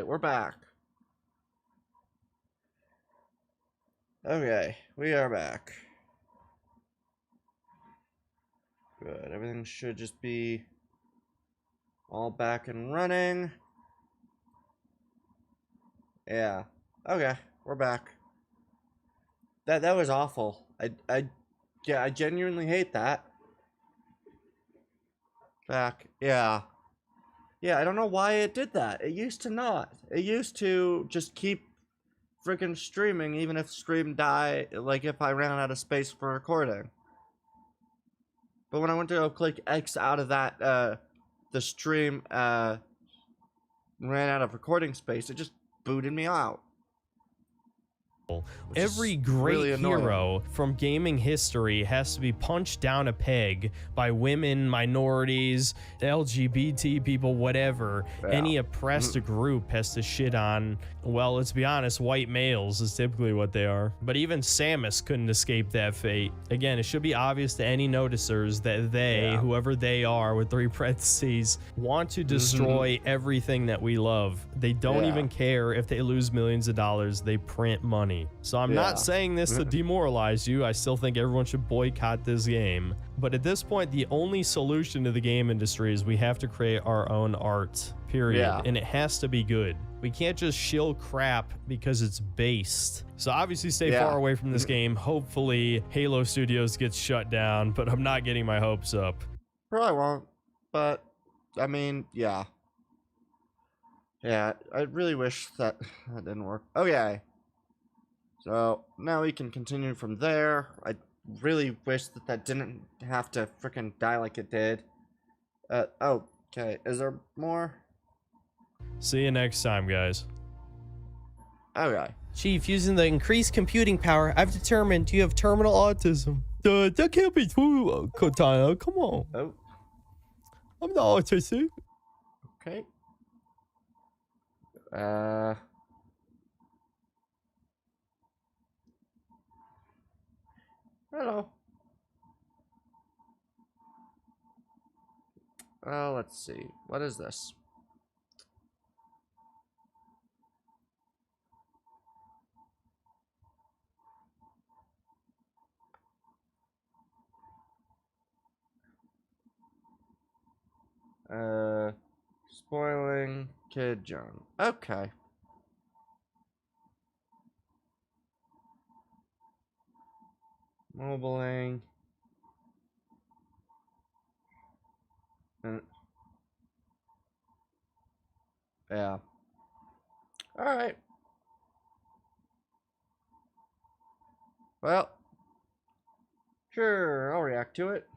we're back. Okay, we are back. Good, everything should just be all back and running. Yeah, okay, we're back. That was awful. Yeah, I genuinely hate that. Back, yeah. Yeah, I don't know why it did that. It used to not. It used to just keep freaking streaming even if stream died, like if I ran out of space for recording. But when I went to go click X out of that, the stream ran out of recording space, it just booted me out. Every great hero from gaming history has to be punched down a peg by women, minorities, LGBT people, whatever. Yeah. Any oppressed group has to shit on, well, let's be honest, white males is typically what they are. But even Samus couldn't escape that fate. Again, it should be obvious to any noticers that they, whoever they are with 3 parentheses, want to destroy everything that we love. They don't even care if they lose millions of dollars. They print money. So I'm not saying this to demoralize you. I still think everyone should boycott this game. But at this point, the only solution to the game industry is we have to create our own art, period. And it has to be good. We can't just shill crap because it's based. So obviously stay far away from this game. Hopefully Halo Studios gets shut down, but I'm not getting my hopes up. Probably won't, but I mean, yeah. Yeah, I really wish that didn't work. Okay. So now we can continue from there. I really wish that didn't have to freaking die like it did. Oh, okay. Is there more? See you next time, guys. Okay. Chief, using the increased computing power, I've determined you have terminal autism. That can't be true, Cortana. Come on. Oh. I'm not autistic. Okay. Hello. Let's see. What is this? Spoiling Kid John. Okay. Mobiling. Yeah. Alright. Well. Sure, I'll react to it.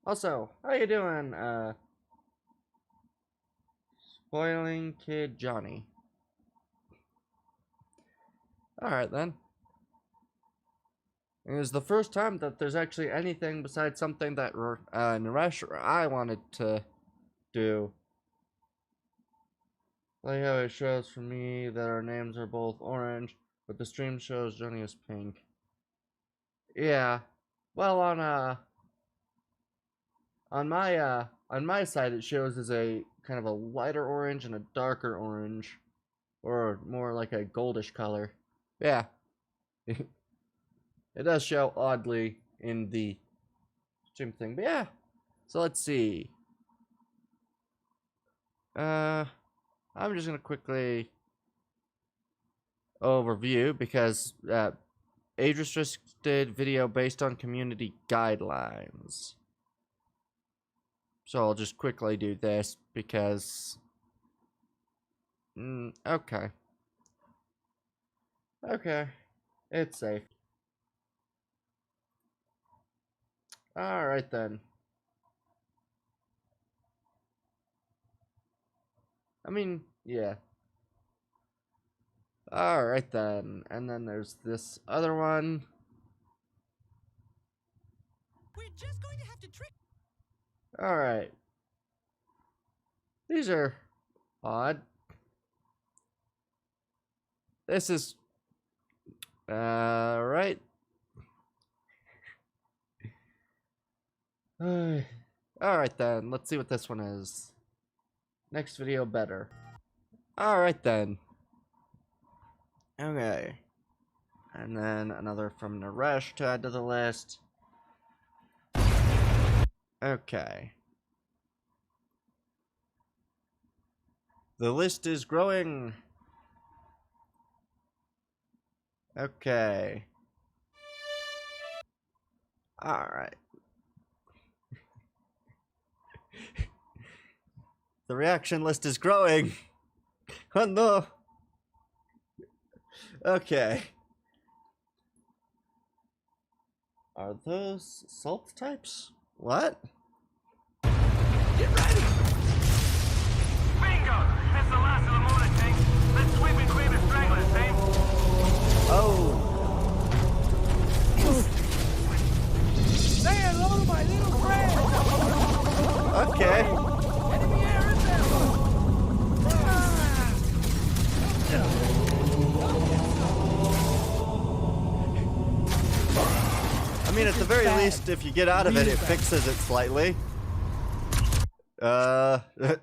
Also, how you doing, Spoiling Kid Johnny? Alright then. It was the first time that there's actually anything besides something that Naresh or I wanted to do. Like how it shows for me that our names are both orange, but the stream shows Johnny is pink. Yeah. Well, on my side it shows as a kind of a lighter orange and a darker orange, or more like a goldish color. Yeah. It does show oddly in the stream thing, but yeah. So let's see. I'm just gonna quickly overview because age restricted video based on community guidelines. So I'll just quickly do this because okay. Okay. It's safe. Alright then. I mean, yeah. Alright then. And then there's this other one. We're just going to have to trick. Alright. These are odd. This is right. Alright then, let's see what this one is. Next video better. Alright then. Okay. And then another from Naresh to add to the list. Okay. The list is growing. Okay. Alright. The reaction list is growing. Oh no. Okay. Are those salt types? What? Get ready! Bingo! That's the last of the morning, team. Let's sweep and clear the stragglers, team. Oh. Say hello to my little friend! Okay. Enemy air inbound! I mean, at the very least, if you get out of it, it fixes it slightly. It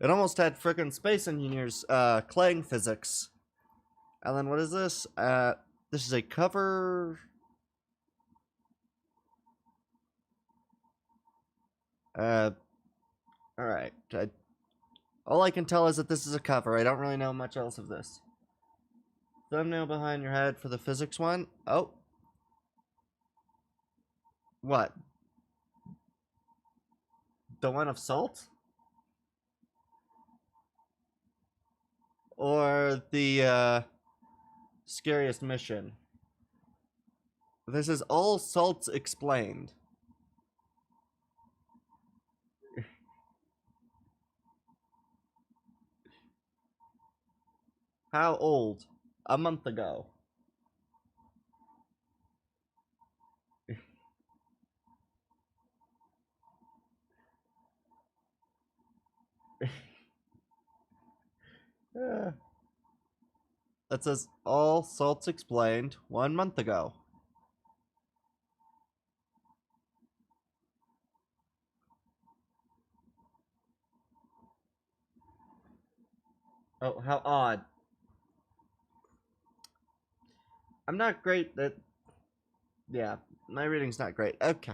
almost had frickin' Space Engineers, Clang physics. And then what is this? This is a cover... Alright. All I can tell is that this is a cover. I don't really know much else of this. Thumbnail behind your head for the physics one. Oh. What? The one of salt? Or the, scariest mission? This is all salts explained. How old? A month ago. That says all salts explained 1 month ago. Oh, how odd. I'm not great at... Yeah, my reading's not great. Okay.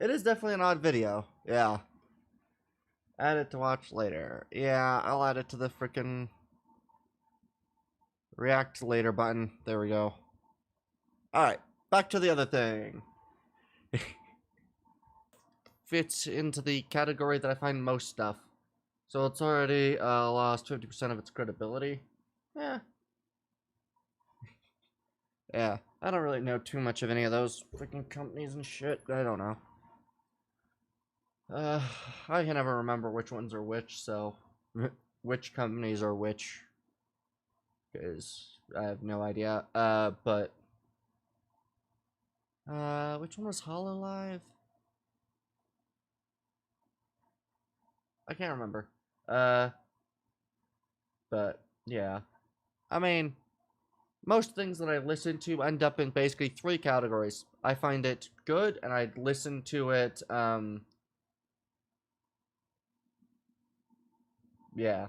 It is definitely an odd video. Yeah. Add it to watch later. Yeah, I'll add it to the frickin' react later button. There we go. Alright, back to the other thing. Fits into the category that I find most stuff. So it's already lost 50% of its credibility. Yeah. Yeah, I don't really know too much of any of those freaking companies and shit. I don't know. I can never remember which ones are which, so... which companies are which. Because I have no idea. But... which one was HoloLive? I can't remember. But, yeah. I mean... most things that I listen to end up in basically 3 categories. I find it good, and I'd listen to it, yeah.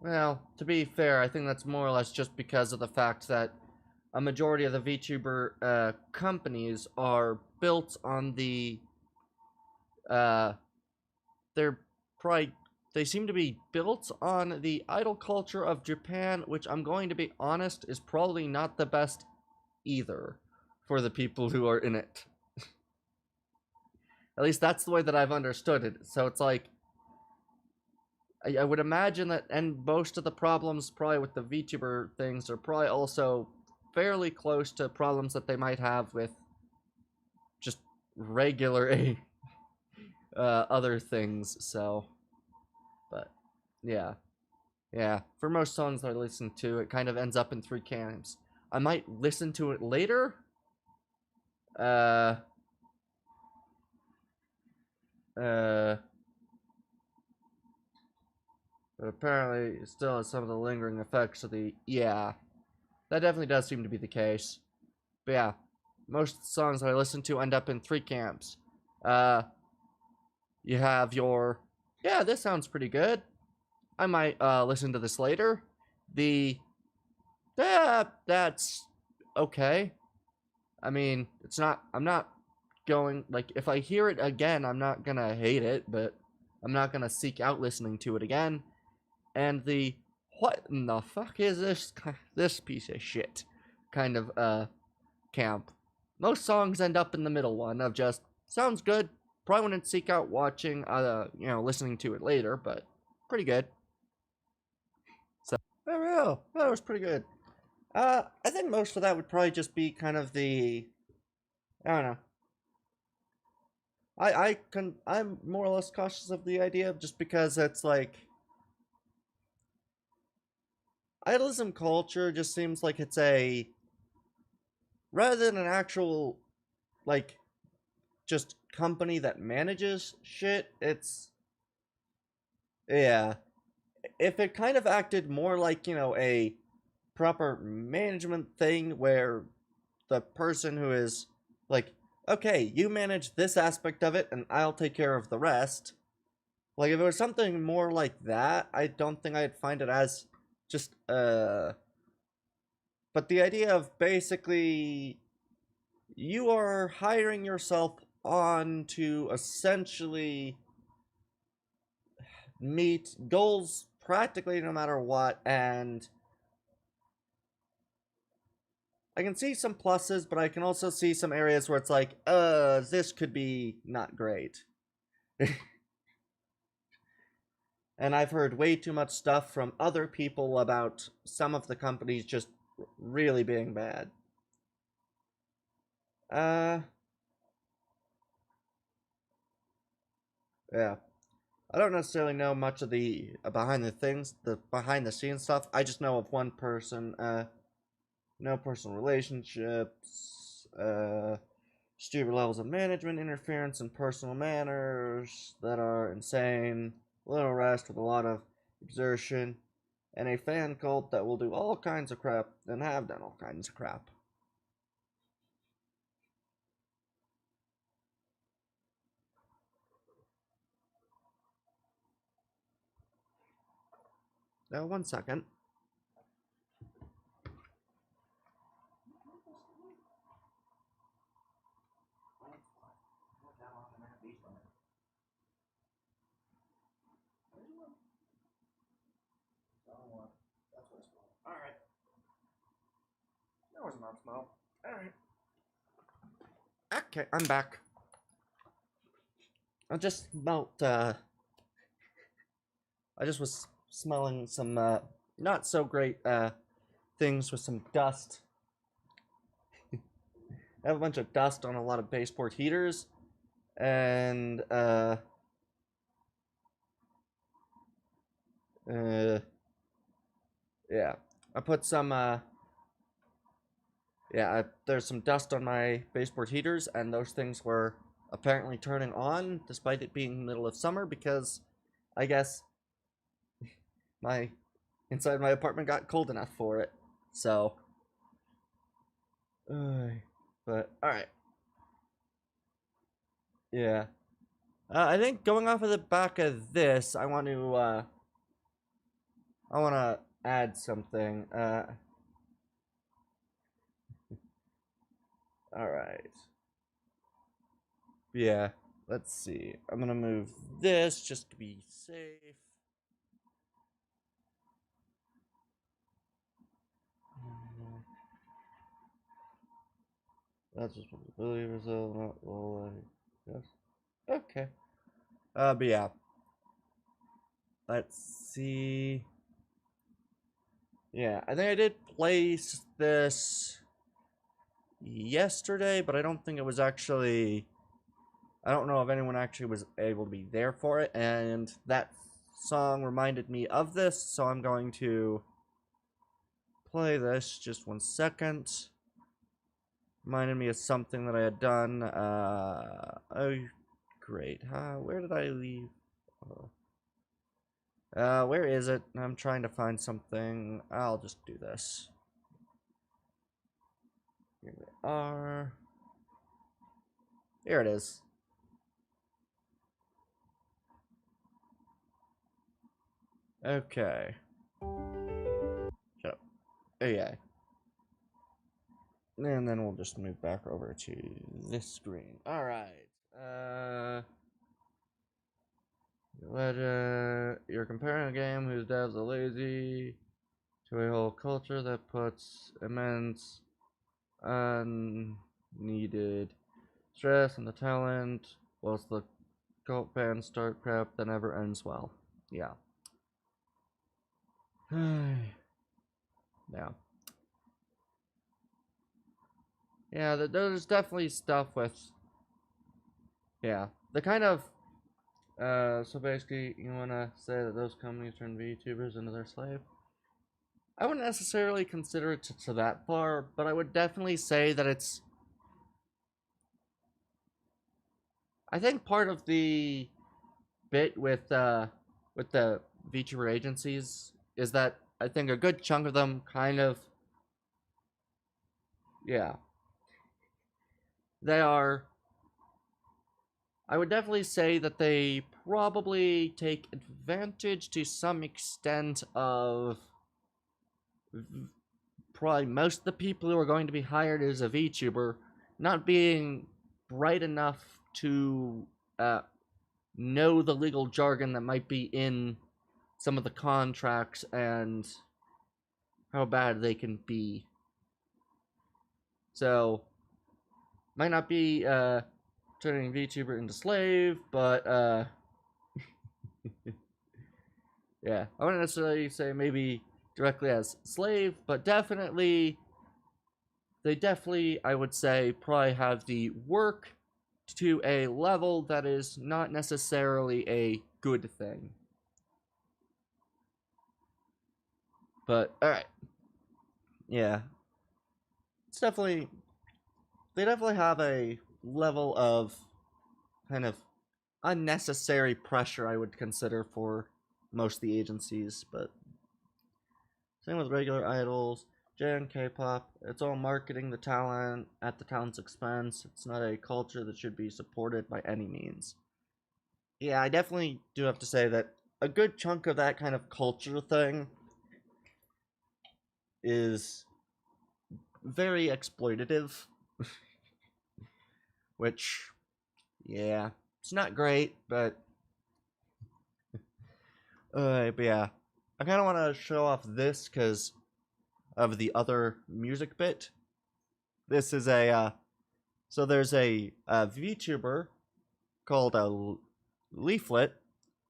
Well, to be fair, I think that's more or less just because of the fact that a majority of the VTuber, companies are built on the, they're probably... they seem to be built on the idol culture of Japan, which I'm going to be honest is probably not the best either for the people who are in it. At least that's the way that I've understood it. So it's like, I would imagine that, and most of the problems probably with the VTuber things are probably also fairly close to problems that they might have with just regular other things, so... but, yeah. Yeah, for most songs that I listen to, it kind of ends up in 3 camps. I might listen to it later. But apparently it still has some of the lingering effects of the... yeah. That definitely does seem to be the case. But yeah, most songs that I listen to end up in 3 camps. You have your... yeah, this sounds pretty good. I might listen to this later. That's okay. I mean, it's not. I'm not going like if I hear it again, I'm not gonna hate it, but I'm not gonna seek out listening to it again. And the what in the fuck is this piece of shit kind of camp. Most songs end up in the middle one of just sounds good. Probably wouldn't seek out watching listening to it later, but pretty good. So oh, that was pretty good. I think most of that would probably just be kind of the I don't know. I'm more or less cautious of the idea just because it's like idolism culture just seems like it's a rather than an actual like just company that manages shit, it's yeah. If it kind of acted more like, a proper management thing where the person who is like, okay, you manage this aspect of it and I'll take care of the rest. Like if it was something more like that, I don't think I'd find it as just but the idea of basically you are hiring yourself on to essentially meet goals practically no matter what, and I can see some pluses, but I can also see some areas where it's like, this could be not great. And I've heard way too much stuff from other people about some of the companies just really being bad. Yeah. I don't necessarily know much of the behind the scenes stuff. I just know of one person, no personal relationships, stupid levels of management interference and personal manners that are insane, little rest with a lot of exertion, and a fan cult that will do all kinds of crap and have done all kinds of crap. Now, 1 second. Alright. That was not smell. Alright. Okay, I'm back. I just smelt, I just was smelling some, not so great, things with some dust. I have a bunch of dust on a lot of baseboard heaters, and, yeah. I put some, there's some dust on my baseboard heaters, and those things were apparently turning on, despite it being the middle of summer, because I guess inside my apartment got cold enough for it. So, but alright. Yeah. I think going off of the back of this, I want to add something. Alright. Yeah, let's see. I'm gonna move this just to be safe. That's responsibility result, not roll. Yes. Okay. But yeah. Let's see. Yeah, I think I did place this yesterday, but I don't think it was actually. I don't know if anyone actually was able to be there for it, and that song reminded me of this, so I'm going to play this. Just 1 second. Reminded me of something that I had done. Oh, great. Where did I leave? Where is it? I'm trying to find something. I'll just do this. Here we are. Here it is. Okay. Shut up. AI. And then we'll just move back over to this screen. Alright. You're comparing a game whose devs are lazy to a whole culture that puts immense unneeded stress on the talent, whilst the cult fans start crap that never ends well. Yeah. Yeah. Yeah, there's definitely stuff with... Yeah. The kind of... so basically, you want to say that those companies turn VTubers into their slave? I wouldn't necessarily consider it to that far, but I would definitely say that it's... I think part of the bit with the VTuber agencies is that I think a good chunk of them kind of... Yeah. They are... I would definitely say that they probably take advantage to some extent of probably most of the people who are going to be hired as a VTuber not being bright enough to know the legal jargon that might be in some of the contracts and how bad they can be. So, might not be turning VTuber into slave, but yeah, I wouldn't necessarily say maybe directly as slave, but definitely, they definitely, I would say, probably have the work to a level that is not necessarily a good thing. But, alright. Yeah. It's definitely, they definitely have a level of kind of unnecessary pressure, I would consider, for most of the agencies, but same with regular idols, J and K-pop. It's all marketing the talent at the talent's expense. It's not a culture that should be supported by any means. Yeah, I definitely do have to say that a good chunk of that kind of culture thing is very exploitative. Which, yeah, it's not great, but yeah. I kind of want to show off this because of the other music bit. This is a, so there's a VTuber called a Leaflet,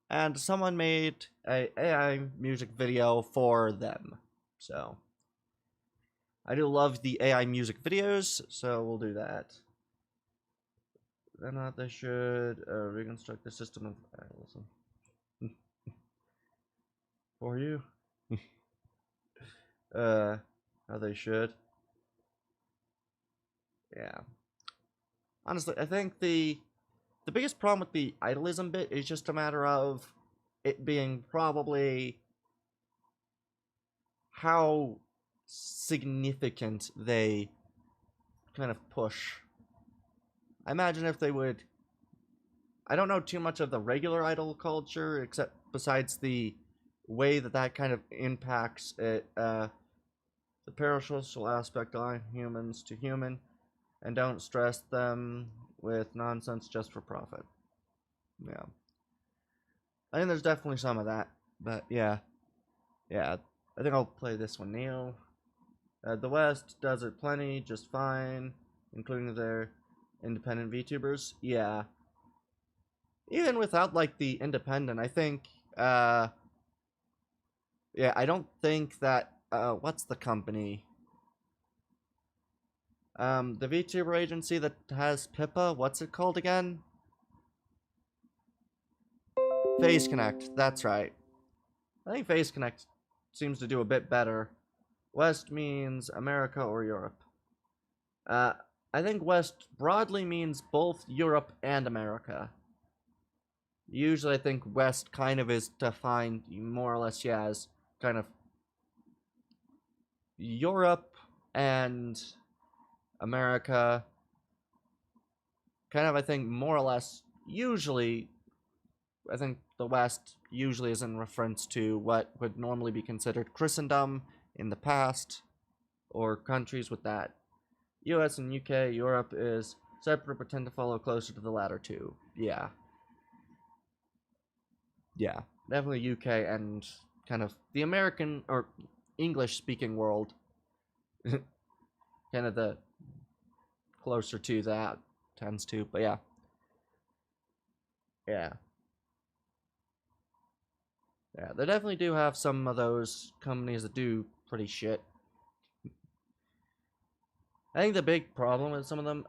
and someone made a AI music video for them. So, I do love the AI music videos, so we'll do that. They're not, they should reconstruct the system of... listen. For you. How they should. Yeah. Honestly, I think the biggest problem with the idolism bit is just a matter of it being probably how significant they kind of push. I imagine if they would... I don't know too much of the regular idol culture, except besides the way that kind of impacts it, the parasocial aspect on humans to human, and don't stress them with nonsense just for profit. Yeah. I think there's definitely some of that, but yeah. Yeah, I think I'll play this one now. The West does it plenty, just fine, including their independent VTubers. Yeah. Even without, like, the independent, I think, yeah, I don't think that, what's the company? The VTuber agency that has Pippa, what's it called again? Face Connect, that's right. I think Face Connect seems to do a bit better. West means America or Europe. I think West broadly means both Europe and America. Usually I think West kind of is defined more or less, yeah, as kind of Europe and America. Kind of, I think, more or less, usually, I think the West usually is in reference to what would normally be considered Christendom in the past, or countries with that. US and UK, Europe is separate but tend to follow closer to the latter two. Yeah. Yeah, definitely UK and kind of the American or English speaking world. Kind of the closer to that tends to, but yeah. Yeah. Yeah, they definitely do have some of those companies that do pretty shit. I think the big problem with some of them,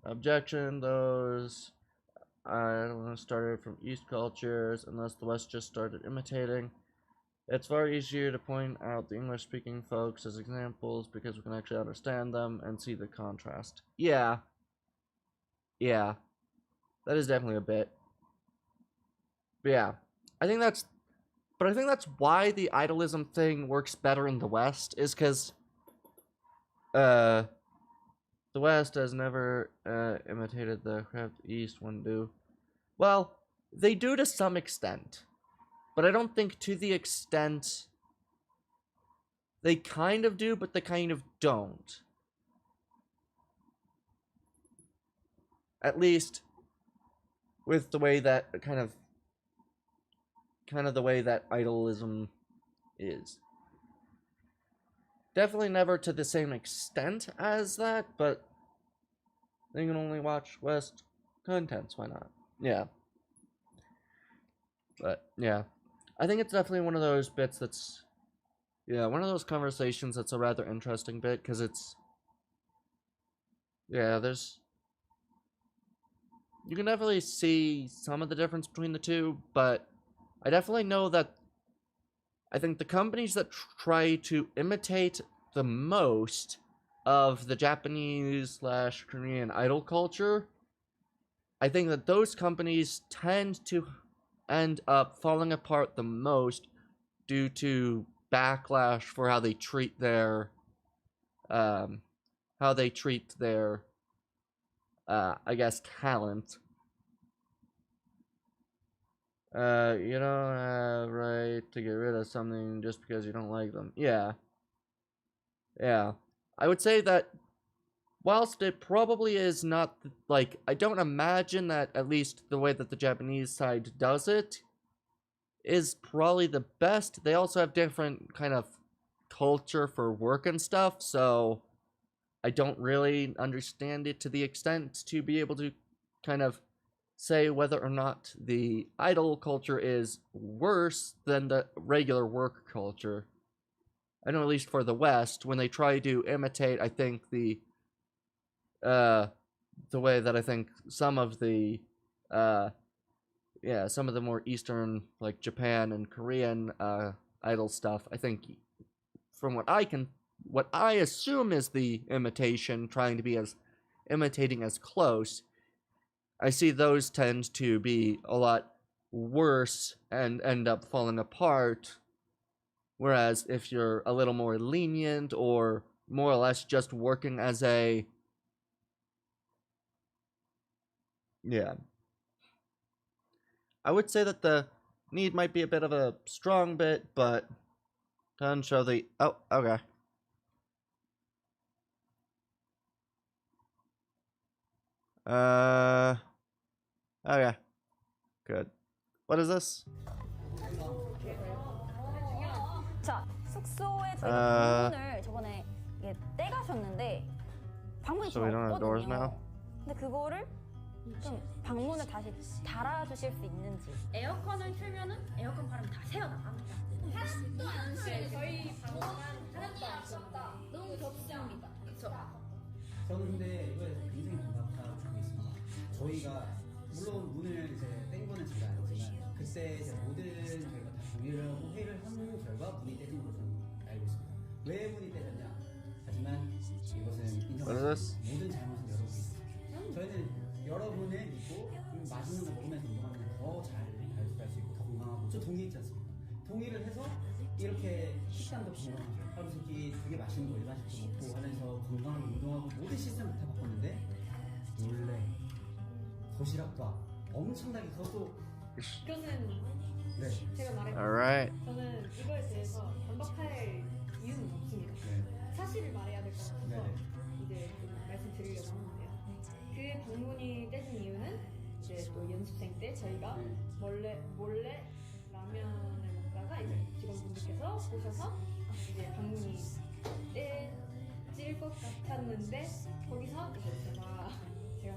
objection, those I don't know, started from East cultures, unless the West just started imitating. It's far easier to point out the English-speaking folks as examples because we can actually understand them and see the contrast. Yeah. Yeah. That is definitely a bit. But yeah. I think that's why the idolism thing works better in the West, is because the West has never imitated the craft East one do. Well, they do to some extent, but I don't think to the extent they kind of do, but they kind of don't. At least with the way that kind of the way that idolism is. Definitely never to the same extent as that, but they can only watch West contents, why not? Yeah. But, yeah. I think it's definitely one of those bits that's... Yeah, one of those conversations that's a rather interesting bit, because it's... Yeah, there's... You can definitely see some of the difference between the two, but I definitely know that I think the companies that try to imitate the most of the Japanese/Korean idol culture, I think that those companies tend to end up falling apart the most due to backlash for how they treat their I guess talent. You don't have right to get rid of something just because you don't like them. Yeah. Yeah. I would say that whilst it probably is not, like, I don't imagine that at least the way that the Japanese side does it is probably the best. They also have different kind of culture for work and stuff, so I don't really understand it to the extent to be able to kind of say whether or not the idol culture is worse than the regular work culture. I know at least for the West, when they try to imitate, I think the way that I think some of the some of the more Eastern, like Japan and Korean idol stuff, I think from what I assume is the imitation, trying to be as imitating as close, I see those tend to be a lot worse and end up falling apart. Whereas if you're a little more lenient or more or less just working as a... Yeah. I would say that the need might be a bit of a strong bit, but doesn't show the... Oh, okay. Okay. Good. What is this? 자, 숙소에 저희가 방문을 저번에 이게 떼가셨는데 방문이 So 좀 we don't have doors 없거든요. now? 근데 그거를 좀 방문을 다시 달아주실 수 있는지. 에어컨을 틀면은 에어컨 바람이 다 새어 나갑니다. 하나도 안 쉬어요. 저희 방만 하나도 안 춥다. 너무 덥습니다. 그렇죠. 저는 근데 이거에 굉장히 반박하고 있습니다. 저희가 물론 문을 이제 뗀 거는 제가 알지만 그때 이제 모든 저희가 다 동의를 하고 회의를 한 결과 문이 떼진 걸로 저는 알고 있습니다. 왜 문이 떼졌냐? 하지만 이것은 인정합니다. 모든 잘못은 여러분이. 저희는 여러분을 믿고 맛있는 거 먹으면서 운동하면 더 잘 갈 수 있고 더 건강하고 저 동의했지 않습니까? 동의를 해서 이렇게 식단도 건강하고 하루 세끼 되게 맛있는 거 일반식도 먹고 하면서 건강하게 운동하고 모든 시스템을 다 바꿨는데 원래 도시락과 엄청나게 그것도 이거는 네. 제가 말했고 Alright. 저는 이거에 대해서 반박할 이유는 없습니다. 네. 사실을 말해야 될 것 같아서 네네. 이제 좀 말씀드리려고 하는데요. 그 방문이 떼진 이유는 이제 또 연습생 때 저희가 네. 몰래 라면을 먹다가 이제 네. 직원분들께서 오셔서 이제 방문이 떼질 것 같았는데 거기서 이제 제가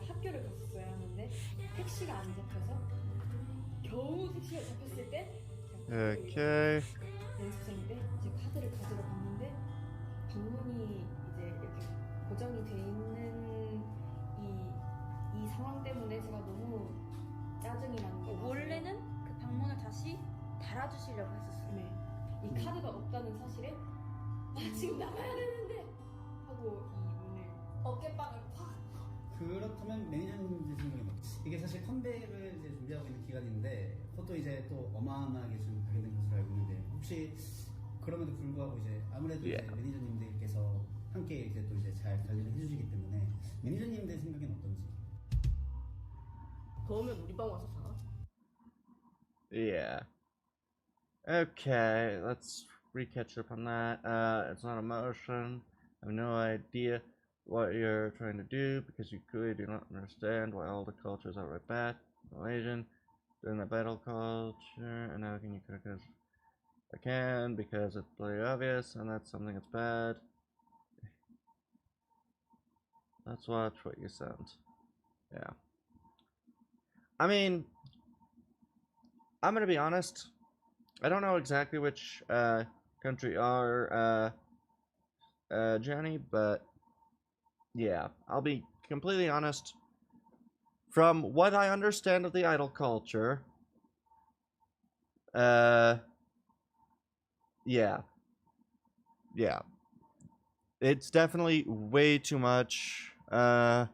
학교를 갔었어야 하는데 택시가 안 잡혀서 겨우 택시가 잡혔을 때 Okay. 연습생 때 이제 카드를 가지러 갔는데 방문이 이제 이렇게 고정이 돼 있는 이 상황 때문에 제가 너무 짜증이 나는 거예요. 원래는 그 방문을 다시 달아주시려고 했었어요. 네. 이 카드가 없다는 사실에 지금 나가야 되는데 하고 이 문을 어깨빵을 팍. 그렇다면 매니저님 생각에 이게 사실 컴백을 이제 준비하고 있는 기간인데 그것도 이제 또 어마어마하게 좀 발견된 것으로 알고 있는데 혹시 그럼에도 불구하고 이제 아무래도 이제 매니저님들께서 함께 이제 또 이제 잘 관리를 해주시기 때문에 매니저님들 생각엔 어떤지. 더우면 우리 방 와서 자. Yeah. Okay, let's recatch up on that. It's not emotion. I have no idea what you're trying to do because you clearly do not understand why all the cultures are right bad. Malaysian, doing the battle culture, and now can you because I can because it's pretty obvious, and that's something that's bad. Let's watch what you sent. Yeah. I mean, I'm gonna be honest. I don't know exactly which country you are, Johnny, but yeah, I'll be completely honest. From what I understand of the idol culture, yeah, it's definitely way too much. Right.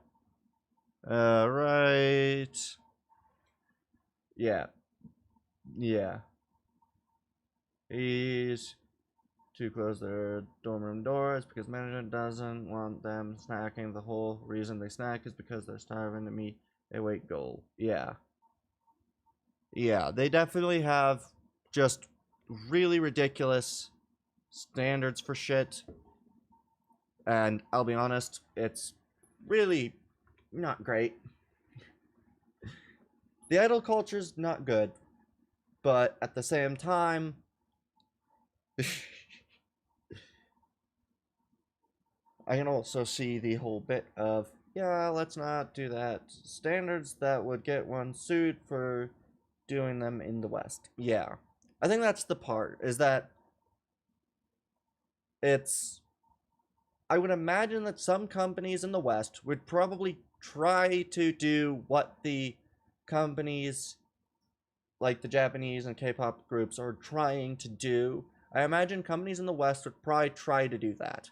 Yeah. He's to close their dorm room doors because management doesn't want them snacking. The whole reason they snack is because they're starving to meet a weight goal. Yeah, they definitely have just really ridiculous standards for shit. And I'll be honest, it's really not great. The idol culture's not good, but at the same time, I can also see the whole bit of, yeah, let's not do that. Standards that would get one sued for doing them in the West. Yeah. I think that's the part, is that I would imagine that some companies in the West would probably try to do what the companies like the Japanese and K-pop groups are trying to do. I imagine companies in the West would probably try to do that.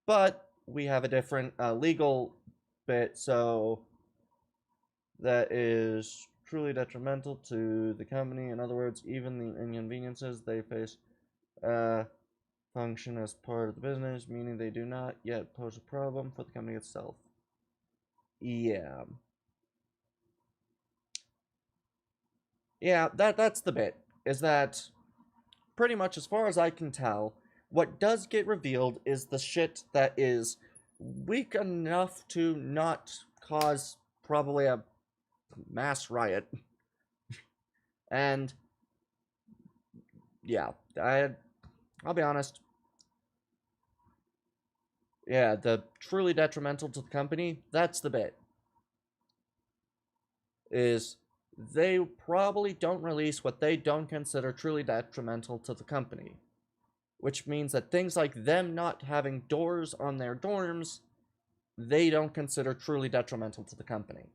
But we have a different legal bit, so that is truly detrimental to the company. In other words, even the inconveniences they face function as part of the business, meaning they do not yet pose a problem for the company itself. Yeah. Yeah, that's the bit, is that pretty much as far as I can tell, what does get revealed is the shit that is weak enough to not cause probably a mass riot. And yeah, I'll be honest. Yeah, the truly detrimental to the company, that's the bit. Is they probably don't release what they don't consider truly detrimental to the company. Which means that things like them not having doors on their dorms, they don't consider truly detrimental to the company.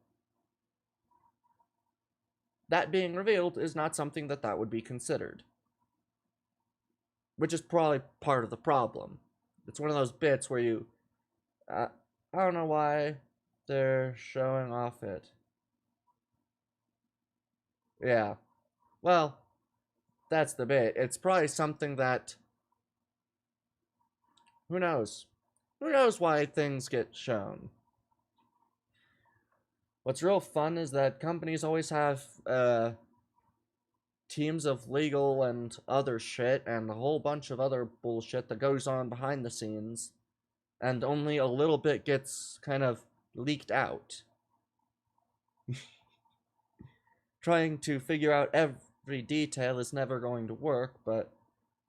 That being revealed is not something that would be considered. Which is probably part of the problem. It's one of those bits where you... I don't know why they're showing off it. Yeah. Well, that's the bit. It's probably something that... Who knows? Who knows why things get shown? What's real fun is that companies always have teams of legal and other shit and a whole bunch of other bullshit that goes on behind the scenes, and only a little bit gets kind of leaked out. Trying to figure out every detail is never going to work, but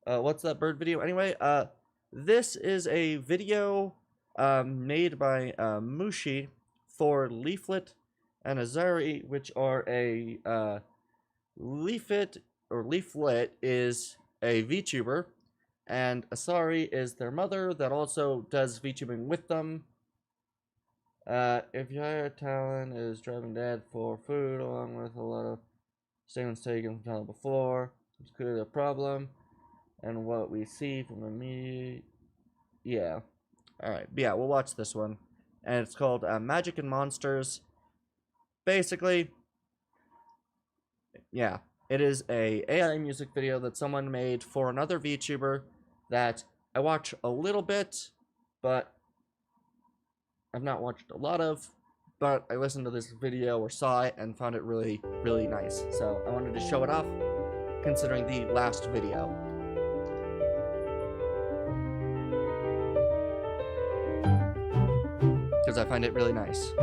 what's that bird video anyway? This is a video made by Mushi for Leaflet and Azari, which are a Leaflet is a VTuber, and Asari is their mother that also does VTubing with them. If your talent is driving dad for food, along with a lot of statements taken from talent before, it's clearly a problem. And what we see from the media, yeah. Alright, yeah, we'll watch this one. And it's called Magic and Monsters. Basically, yeah, it is a AI music video that someone made for another VTuber that I watch a little bit, but I've not watched a lot of, but I listened to this video or saw it and found it really, really nice. So I wanted to show it off, considering the last video. Because I find it really nice.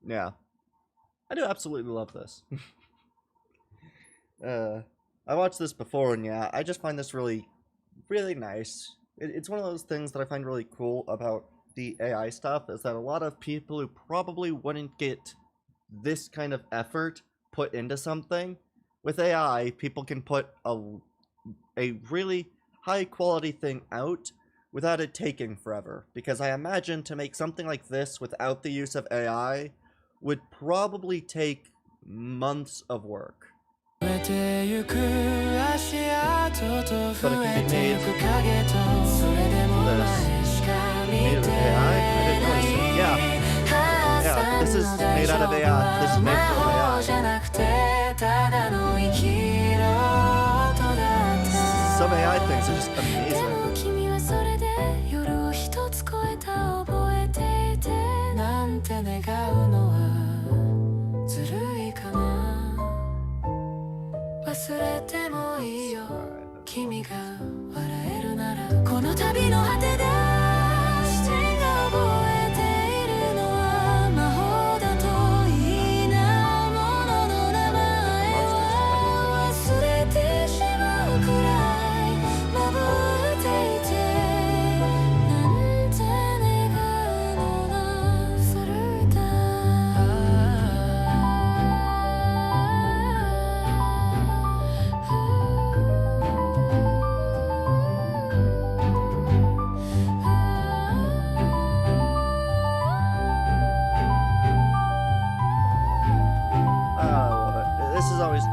Yeah, I do absolutely love this. I watched this before, and yeah, I just find this really, really nice. It's one of those things that I find really cool about the AI stuff, is that a lot of people who probably wouldn't get this kind of effort put into something, with AI, people can put a really high quality thing out without it taking forever. Because I imagine to make something like this without the use of AI would probably take months of work. But it can be made with AI? I didn't notice it. Yeah. Yeah, this is made out of AI. This is made from AI. Some AI things are just amazing.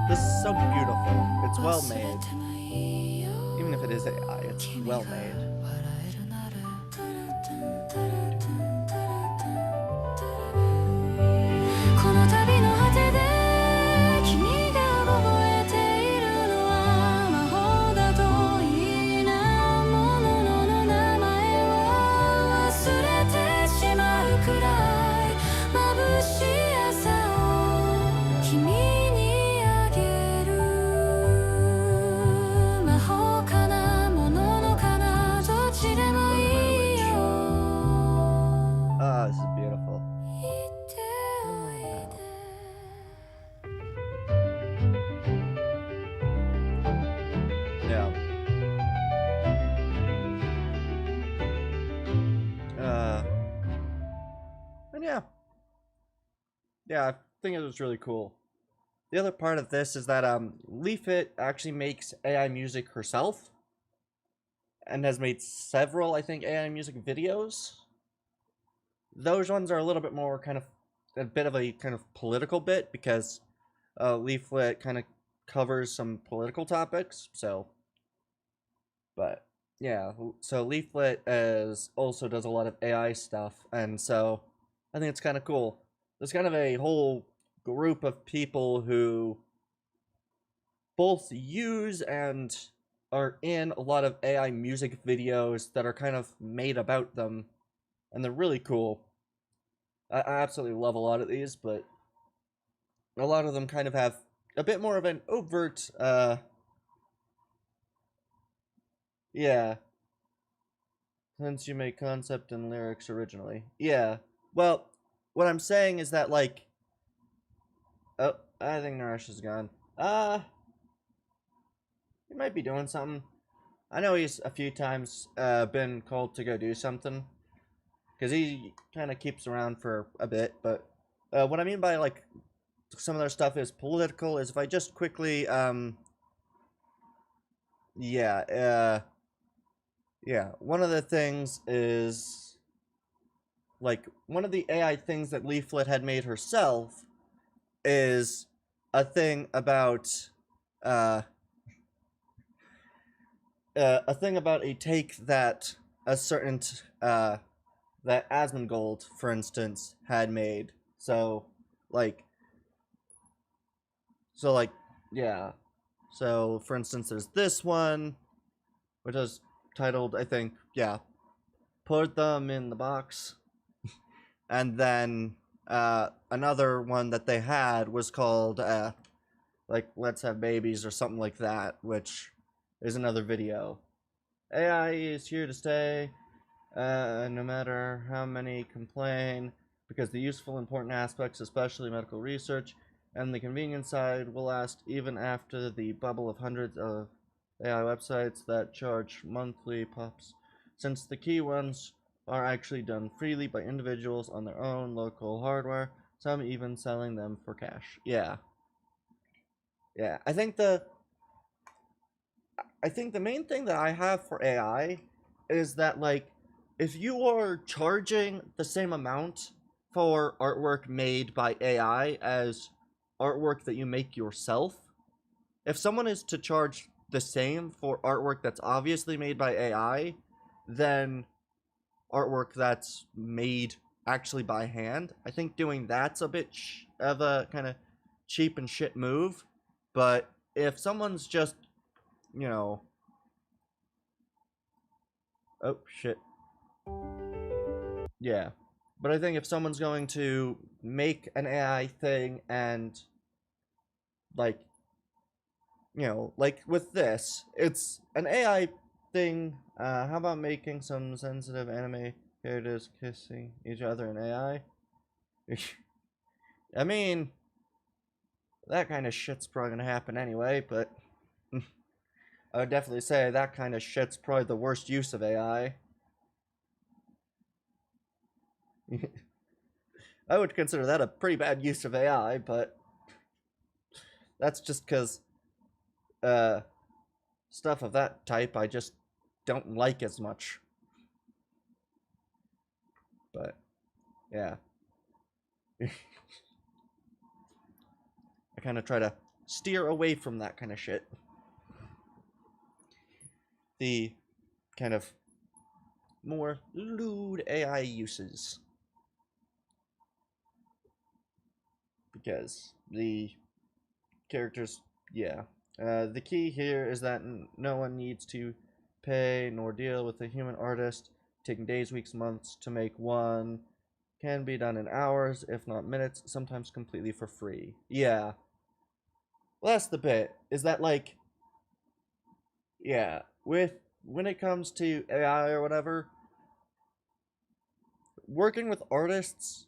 This is so beautiful. It's well made. Even if it is AI, it's well made. yeah, I think it was really cool. The other part of this is that Leafit actually makes AI music herself, and has made several, I think, AI music videos. Those ones are a little bit more kind of a bit of a kind of political bit, because Leaflet kind of covers some political topics. So, but yeah, so Leaflet also does a lot of AI stuff, and so I think it's kind of cool. There's kind of a whole group of people who both use and are in a lot of AI music videos that are kind of made about them, and they're really cool. I absolutely love a lot of these, but a lot of them kind of have a bit more of an overt, yeah, since you make concept and lyrics originally. Yeah, well, what I'm saying is that, like, oh, I think Naresh is gone. He might be doing something. I know he's a few times been called to go do something, because he kind of keeps around for a bit. But what I mean by, like, some of their stuff is political is if I just quickly yeah, one of the things is, like, one of the AI things that Leaflet had made herself is a thing about a take that a certain that Asmongold, for instance, had made. So like yeah. So for instance, there's this one, which is titled, I think, yeah, "Put Them in the Box," and then another one that they had was called like "Let's Have Babies" or something like that, which is another video. AI is here to stay, no matter how many complain, because the useful, important aspects, especially medical research, and the convenience side will last even after the bubble of hundreds of AI websites that charge monthly pops, since the key ones are actually done freely by individuals on their own local hardware, some even selling them for cash. Yeah. Yeah, I think the main thing that I have for AI is that, like, if you are charging the same amount for artwork made by AI as artwork that you make yourself, if someone is to charge the same for artwork that's obviously made by AI, then artwork that's made actually by hand, I think doing that's a bit of a kind of cheap and shit move. But if someone's just, you know, oh shit, yeah, but I think if someone's going to make an AI thing and, like, you know, like with this, it's an AI thing. How about making some sensitive anime characters kissing each other in AI? I mean, that kind of shit's probably gonna happen anyway, but I would definitely say that kind of shit's probably the worst use of AI. I would consider that a pretty bad use of AI, but that's just because stuff of that type I just don't like as much. But yeah. I kind of try to steer away from that kind of shit. The kind of more lewd AI uses. Because the characters, yeah. The key here is that no one needs to pay nor deal with a human artist. Taking days, weeks, months to make one can be done in hours, if not minutes, sometimes completely for free. Yeah. Well, that's the bit, is that, like, yeah, when it comes to AI or whatever, working with artists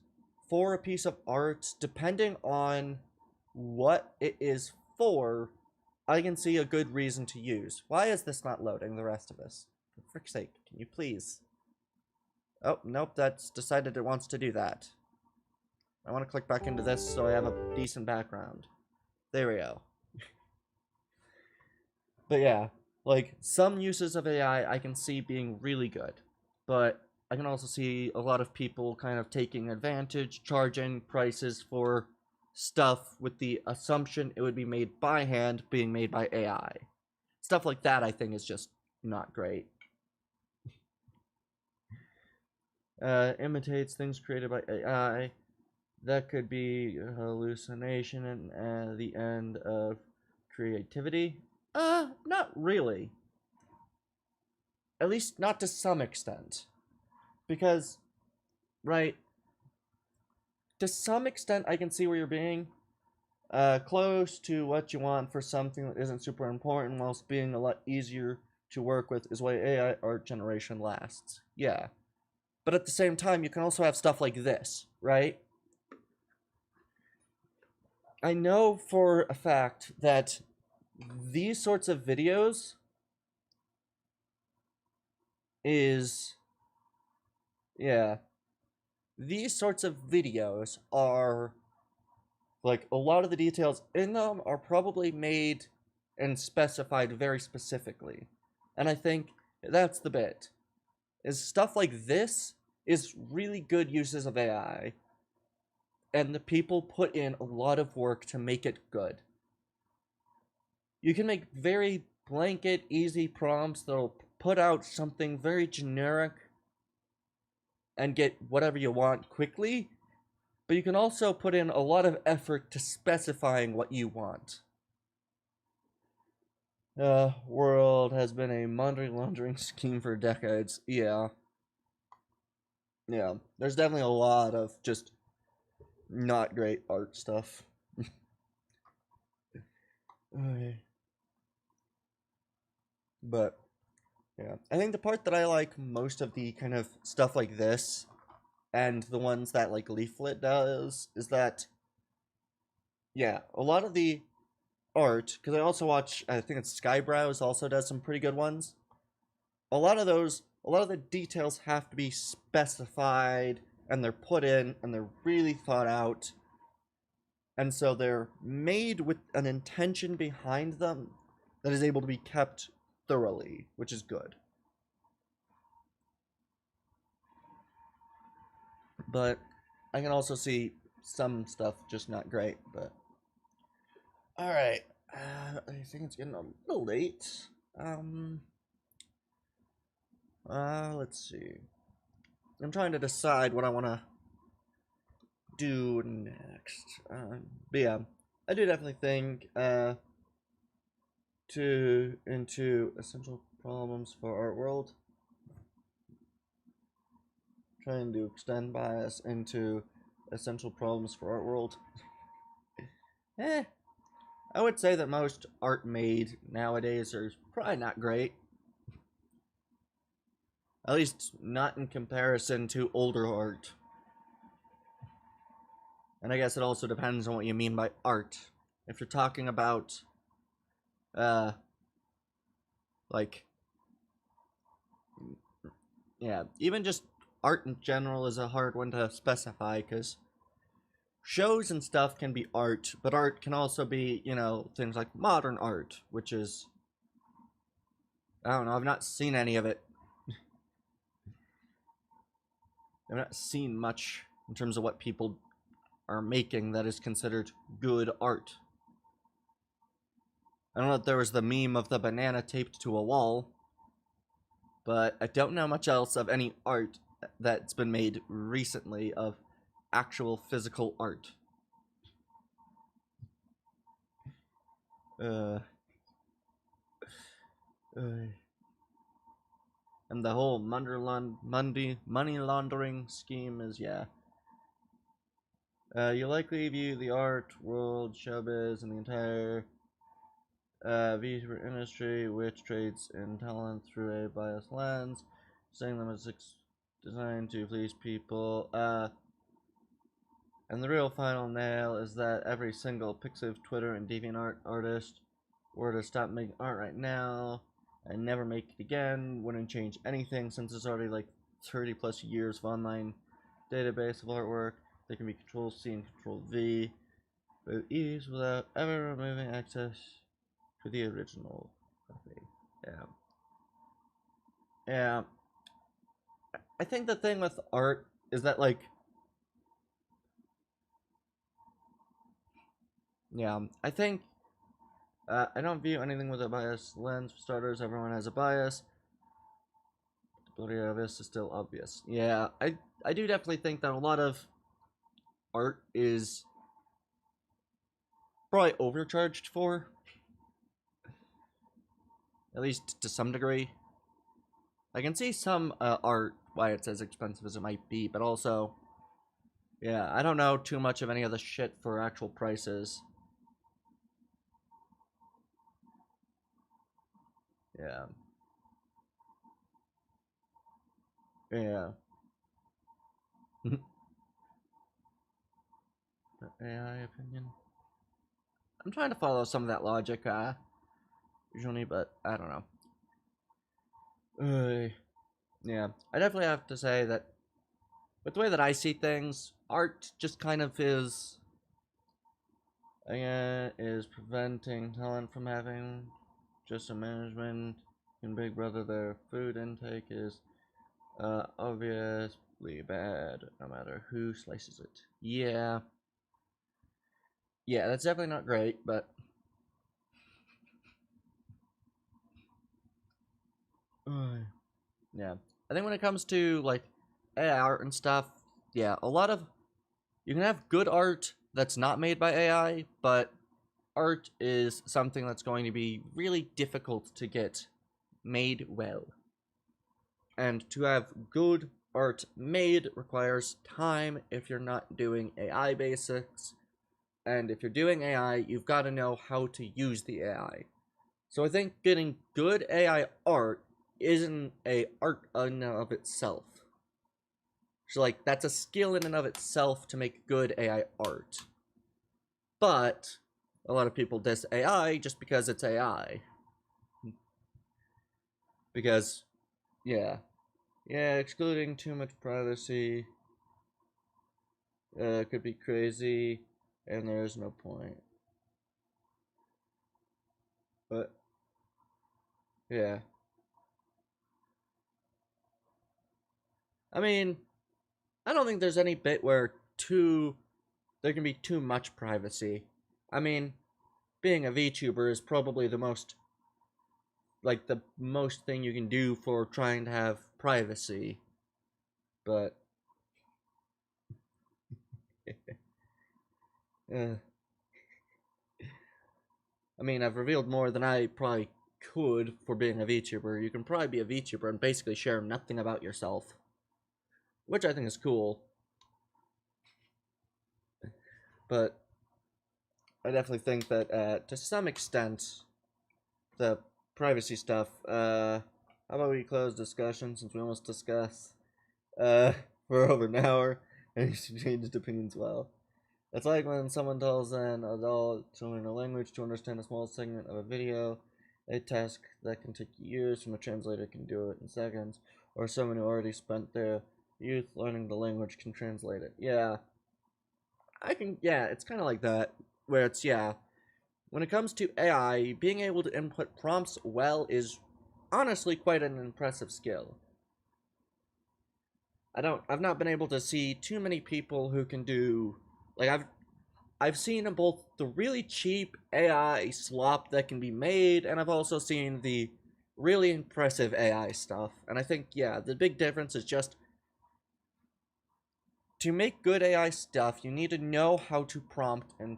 for a piece of art, depending on what it is for, I can see a good reason to use. Why is this not loading, the rest of us? For frick's sake, can you please? Oh, nope, that's decided it wants to do that. I want to click back into this so I have a decent background. There we go. But yeah, like, some uses of AI I can see being really good, but I can also see a lot of people kind of taking advantage, charging prices for stuff with the assumption it would be made by hand being made by AI. Stuff like that I think is just not great. Imitates things created by AI. That could be a hallucination and the end of creativity. Not really. At least not to some extent. Because, right, to some extent I can see where you're being close to what you want for something that isn't super important whilst being a lot easier to work with is why AI art generation lasts. Yeah. But at the same time, you can also have stuff like this, right? I know for a fact that these sorts of videos these sorts of videos are, like, a lot of the details in them are probably made and specified very specifically. And I think that's the bit. Is stuff like this is really good uses of AI. And the people put in a lot of work to make it good. You can make very blanket, easy prompts that'll put out something very generic and get whatever you want quickly, but you can also put in a lot of effort to specifying what you want. World has been a money laundering scheme for decades. Yeah. Yeah, there's definitely a lot of just not great art stuff. Okay. But yeah, I think the part that I like most of the kind of stuff like this and the ones that like Leaflet does is that, yeah, a lot of the art, because I also watch, I think it's Skybrowse also does some pretty good ones. A lot of the details have to be specified and they're put in and they're really thought out. And so they're made with an intention behind them that is able to be kept thoroughly, which is good. But I can also see some stuff just not great, but... Alright, I think it's getting a little late. Let's see. I'm trying to decide what I want to do next. But yeah, I do definitely think, into essential problems for our world. Trying to extend bias into essential problems for our world. I would say that most art made nowadays are probably not great. At least not in comparison to older art. And I guess it also depends on what you mean by art. If you're talking about, like, yeah, even just art in general is a hard one to specify, because shows and stuff can be art, but art can also be, you know, things like modern art, which is, I don't know, I've not seen any of it. I've not seen much in terms of what people are making that is considered good art. I don't know if there was the meme of the banana taped to a wall, but I don't know much else of any art that's been made recently of actual physical art. And the whole money laundering scheme is, yeah. You likely view the art world, showbiz, and the entire VTuber industry, which trades in talent through a biased lens, saying them as designed to please people. And the real final nail is that every single Pixiv, Twitter, and DeviantArt artist were to stop making art right now and never make it again wouldn't change anything, since there's already like 30 plus years of online database of artwork. They can be Control C and Control V with ease without ever removing access to the original copy. Yeah. Yeah. I think the thing with art is that, like, yeah, I think I don't view anything with a biased lens. For starters, everyone has a bias. The ability of this is still obvious. Yeah, I do definitely think that a lot of art is probably overcharged for. At least to some degree. I can see some art why it's as expensive as it might be, but also, yeah, I don't know too much of any of the shit for actual prices. Yeah. Yeah. AI opinion. I'm trying to follow some of that logic, usually, but I don't know. Yeah, I definitely have to say that with the way that I see things, art just kind of is preventing talent from having just a management in Big Brother. Their food intake is obviously bad, no matter who slices it. Yeah. Yeah, that's definitely not great, but yeah. I think when it comes to, like, AI art and stuff, yeah, a lot of... You can have good art that's not made by AI, but art is something that's going to be really difficult to get made well. And to have good art made requires time if you're not doing AI basics. And if you're doing AI, you've got to know how to use the AI. So I think getting good AI art isn't a art in and of itself. So, like, that's a skill in and of itself to make good AI art. But a lot of people diss AI just because it's AI. Because, yeah. Yeah, excluding too much privacy could be crazy, and there's no point. But, yeah. I mean, I don't think there's any bit where there can be too much privacy. I mean, being a VTuber is probably the most thing you can do for trying to have privacy. But I mean, I've revealed more than I probably could for being a VTuber. You can probably be a VTuber and basically share nothing about yourself, which I think is cool. But I definitely think that to some extent, the privacy stuff. How about we close discussion since we almost discussed for over an hour and exchanged opinions well. It's like when someone tells an adult to learn a language to understand a small segment of a video, a task that can take years from a translator can do it in seconds, or someone who already spent their youth learning the language can translate it. Yeah. It's kind of like that, where it's, yeah. When it comes to AI, being able to input prompts well is honestly quite an impressive skill. I've not been able to see too many people who can do, like, I've seen both the really cheap AI slop that can be made, and I've also seen the really impressive AI stuff. And I think, yeah, the big difference is just, to make good AI stuff, you need to know how to prompt, and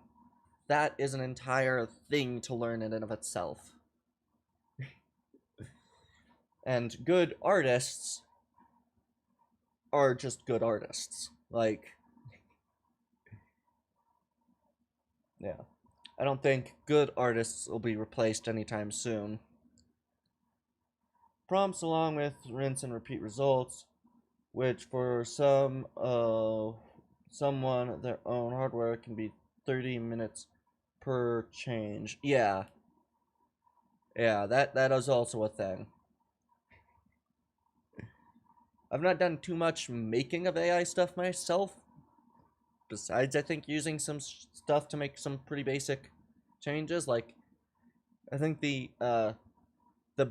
that is an entire thing to learn in and of itself. And good artists are just good artists. Like, yeah. I don't think good artists will be replaced anytime soon. Prompts along with rinse and repeat results, which for someone their own hardware can be 30 minutes per change. Yeah. Yeah, that is also a thing. I've not done too much making of AI stuff myself, besides, I think, using some stuff to make some pretty basic changes, like, I think the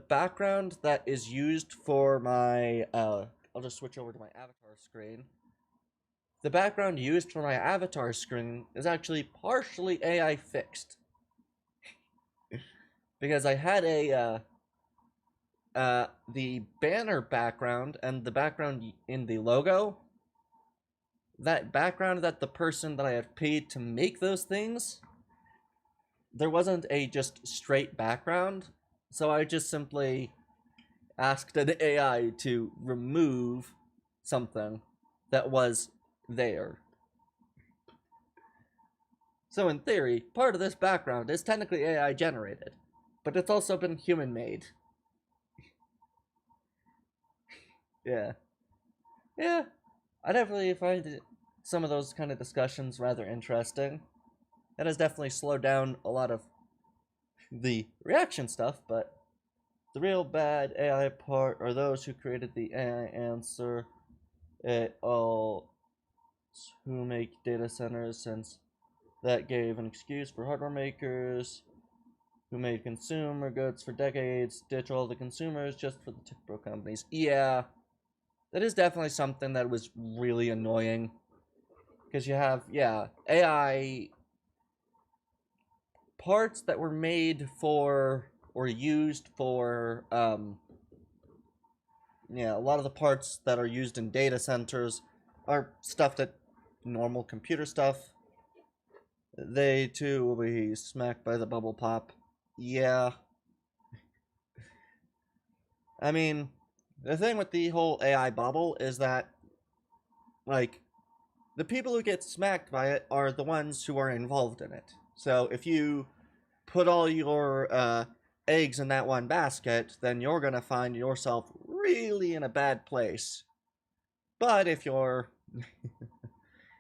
background that is used for my, I'll just switch over to my avatar screen. The background used for my avatar screen is actually partially AI fixed. Because I had the banner background and the background in the logo, that background that the person that I have paid to make those things, there wasn't a just straight background, so I just simply asked an AI to remove something that was there. So in theory, part of this background is technically AI generated, but it's also been human made. Yeah. Yeah. I definitely find some of those kind of discussions rather interesting. It has definitely slowed down a lot of the reaction stuff, but the real bad AI part are those who created the AI answer it all who make data centers, since that gave an excuse for hardware makers who made consumer goods for decades ditch all the consumers just for the tech bro companies. Yeah, that is definitely something that was really annoying. Because you have, yeah, AI parts that were made for, or used for, yeah, a lot of the parts that are used in data centers are stuff that normal computer stuff. They too will be smacked by the bubble pop. Yeah. I mean, the thing with the whole AI bubble is that, like, the people who get smacked by it are the ones who are involved in it. So if you put all your eggs in that one basket, then you're gonna find yourself really in a bad place. But if you're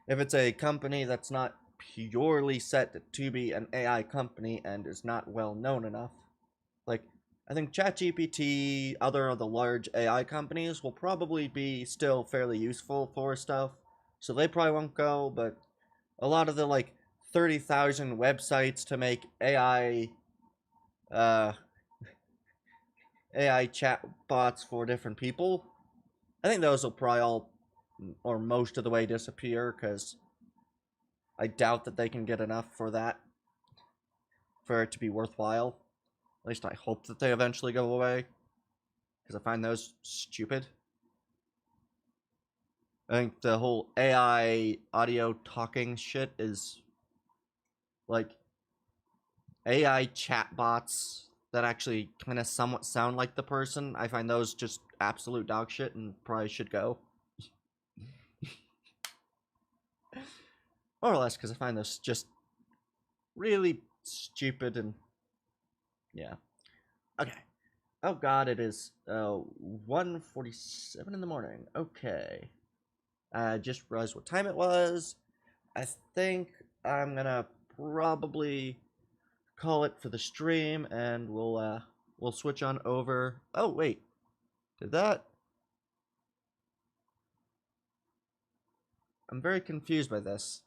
if it's a company that's not purely set to be an AI company and is not well known enough, like, I think ChatGPT, other of the large AI companies will probably be still fairly useful for stuff, so they probably won't go, but a lot of the, like, 30,000 websites to make AI chat bots for different people, I think those will probably all, or most of the way, disappear, because I doubt that they can get enough for that, for it to be worthwhile. At least I hope that they eventually go away, because I find those stupid. I think the whole AI audio talking shit is, like, AI chatbots that actually kind of somewhat sound like the person. I find those just absolute dog shit and probably should go. More or less, because I find those just really stupid and, yeah. Okay. Oh god, it is 1:47 in the morning. Okay. I just realized what time it was. I think I'm gonna probably call it for the stream, and we'll switch on over. Oh wait, did that? I'm very confused by this.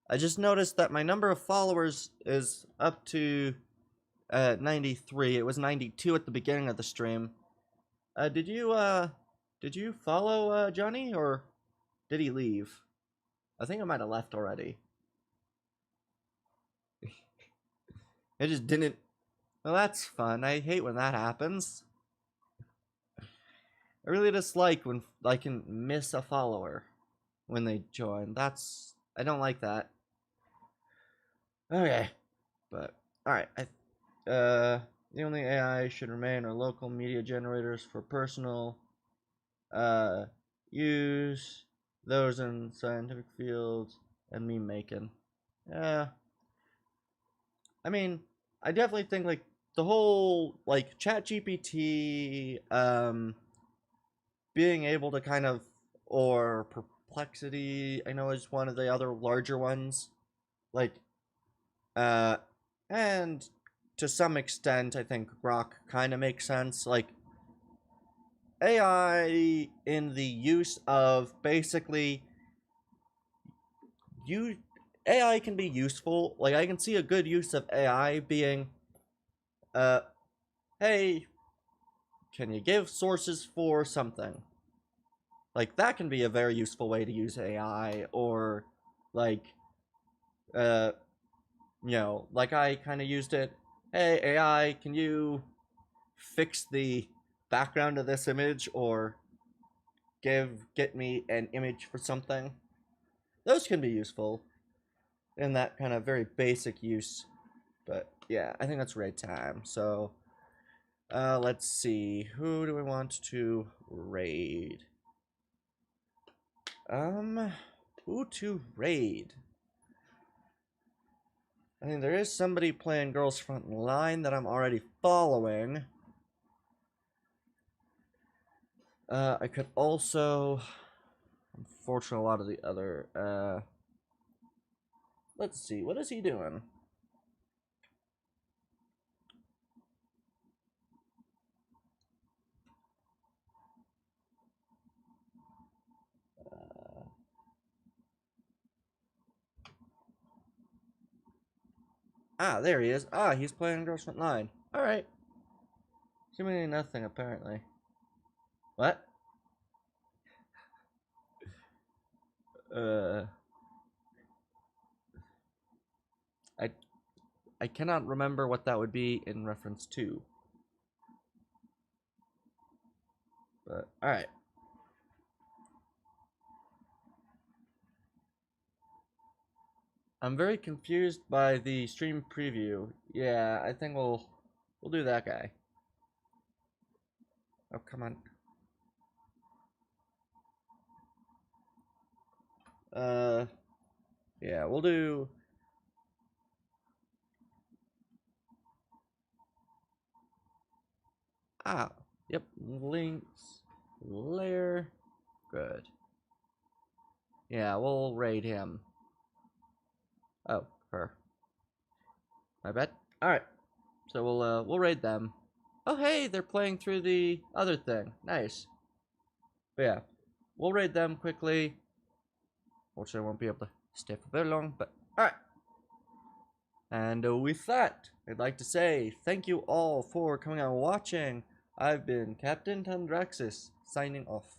I just noticed that my number of followers is up to 93. It was 92 at the beginning of the stream. Did you follow Johnny, or did he leave? I think I might have left already. It just didn't. Well, that's fun. I hate when that happens. I really dislike when I can miss a follower when they join. I don't like that. Okay, but alright. The only AI should remain are local media generators for personal use, those in scientific fields, and meme making. Yeah. I mean, I definitely think, like, the whole, like, ChatGPT, being able to kind of, or Perplexity, I know, is one of the other larger ones, like, and to some extent, I think Grok kind of makes sense, like, AI in the use of basically AI can be useful. Like, I can see a good use of AI being, hey, can you give sources for something? Like, that can be a very useful way to use AI, or, like, like I kind of used it, hey, AI, can you fix the background of this image, or get me an image for something? Those can be useful in that kind of very basic use. But yeah, I think that's raid time. So let's see, who do we want to raid? Who to raid? I mean, there is somebody playing Girls Front Line that I'm already following. I could also, unfortunately, a lot of the other, let's see, what is he doing? There he is. He's playing Girls Front Line. Alright. Seemingly nothing, apparently. What? I cannot remember what that would be in reference to. But, alright. I'm very confused by the stream preview. Yeah, I think we'll do that guy. Oh, come on. Yeah, we'll do... Yep, links, layer, good. Yeah, we'll raid him. Oh, her. My bad. Alright, so we'll raid them. Oh hey, they're playing through the other thing. Nice. But yeah, we'll raid them quickly. Fortunately, I won't be able to stay for very long, but alright. And with that, I'd like to say thank you all for coming out and watching. I've been Captain Tundraxis, signing off.